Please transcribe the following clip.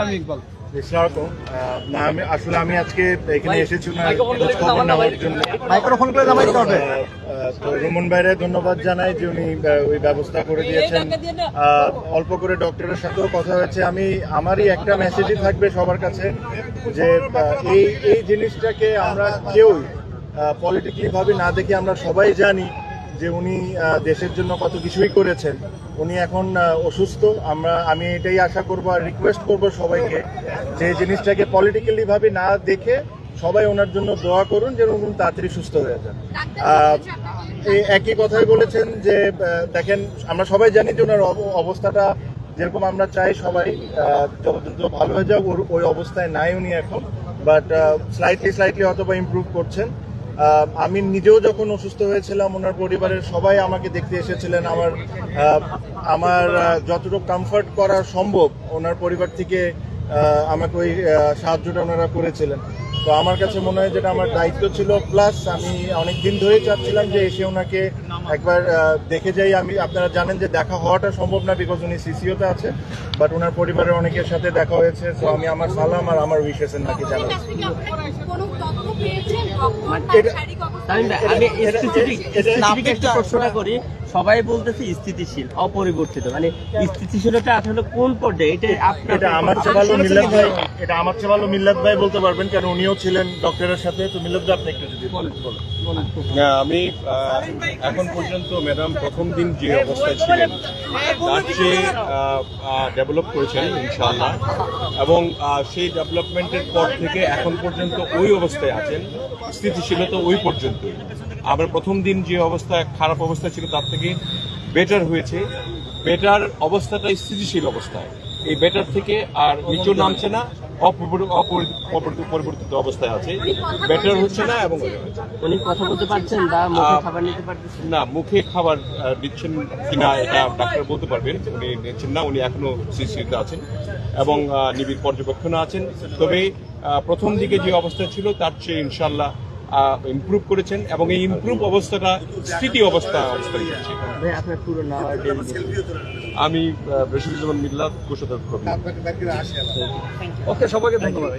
আমি ইকবাল। আমি আসলে আমি আজকে এখানে এসেছি খবর নেওয়ার জন্য। মাইক্রোফোন করে জামাই দিতে হবে। তো রুমন ভাইরে ধন্যবাদ জানাই যে উনি ওই ব্যবস্থা করে দিয়েছেন। অল্প করে ডক্টরের সাথেও কথা হয়েছে। আমারই একটা মেসেজই থাকবে সবার কাছে যে এই জিনিসটাকে আমরা কেউই পলিটিক্যালি ভাবে না দেখে আমরা সবাই জানি যে উনি দেশের জন্য কত কিছুই করেছেন। উনি এখন অসুস্থ। আমি এটাই আশা করব আর রিকোয়েস্ট করব সবাইকে যে জিনিসটাকে পলিটিক্যালি ভাবে না দেখে সবাই ওনার জন্য দোয়া করুন যেন উনি তাড়াতাড়ি সুস্থ হয়ে যান। এই একই কথাই বলেছেন যে দেখেন আমরা সবাই জানি যে ওনার অবস্থাটা যেরকম আমরা চাই সবাই যত ভালো হয়ে যাক, ওই অবস্থায় নাই উনি এখন, বাট স্লাইটলি অথবা ইমপ্রুভ করছেন। আমি নিজেও যখন অসুস্থ হয়েছিলাম ওনার পরিবারের সবাই আমাকে দেখতে এসেছিলেন। আমার যতটুকু কমফর্ট করা সম্ভব ওনার পরিবার থেকে আমাকে ওই সাহায্যটা ওনারা করেছিলেন। তো আমার কাছে মনে হয় যেটা আমার দায়িত্ব ছিল, প্লাস আমি অনেক দিন ধরেই চাচ্ছিলাম যে এসে ওনাকে একবার দেখে যাই। আপনারা জানেন যে দেখা হওয়াটা সম্ভব না বিকজ উনি সিসিওতে আছে, বাট ওনার পরিবারের অনেকের সাথে দেখা হয়েছে। তো আমি আমার সালাম আর আমার উইশেস নাকি জানাচ্ছি। আমি একটা প্রশ্নটা করি, সবাই বলতেছে স্থিতিশীল অপরিবর্তিত, মানে স্থিতিশীলতা আসলে কোন পর্যায়ে? এটা আমার চেয়ে ভালো মিল্লাত ভাই বলতে পারবেন, কারণ উনিও ছিলেন ডক্টরের সাথে। তো মিল্লাত ভাই আপনি একটু যদি বলেন। আমি এখন পর্যন্ত ম্যাডাম প্রথম দিন যে অবস্থায় ছিলেন তার চেয়ে ডেভেলপ করেছেন ইনশাআল্লাহ, এবং সেই ডেভেলপমেন্টের পর থেকে এখন পর্যন্ত ওই অবস্থায় আছেন, স্থিতিশীলতা ওই পর্যন্ত। আবার প্রথম দিন যে খারাপ অবস্থা ছিল তার থেকে বেটার হয়েছে। বেটার অবস্থাটা স্থিতিশীল অবস্থায়, এই বেটার থেকে আর নিচেও নামছে না, অপরিবর্তিত অবস্থায় আছে। বেটার হচ্ছে না এবং উনি কথা বলতে পারছেন বা মুখে খাবার নিতে পারছেন না, মুখে খাবার দিচ্ছেন কিনা এটা ডাক্তার বলতে পারবেন। উনি নিচ্ছেন না, উনি এখনো সিসিতে আছেন এবং নিবিড় পর্যবেক্ষণে আছেন। তবে প্রথম দিকে যে অবস্থা ছিল তার চেয়ে ইনশাল্লাহ ইমপ্রুভ করেছেন, এবং এই ইমপ্রুভ অবস্থাটা স্থিতি অবস্থায় করছে। আমি রশিদুজ্জামান মিল্লাত, কোষাধ্যক্ষ। ওকে, সবাইকে ধন্যবাদ।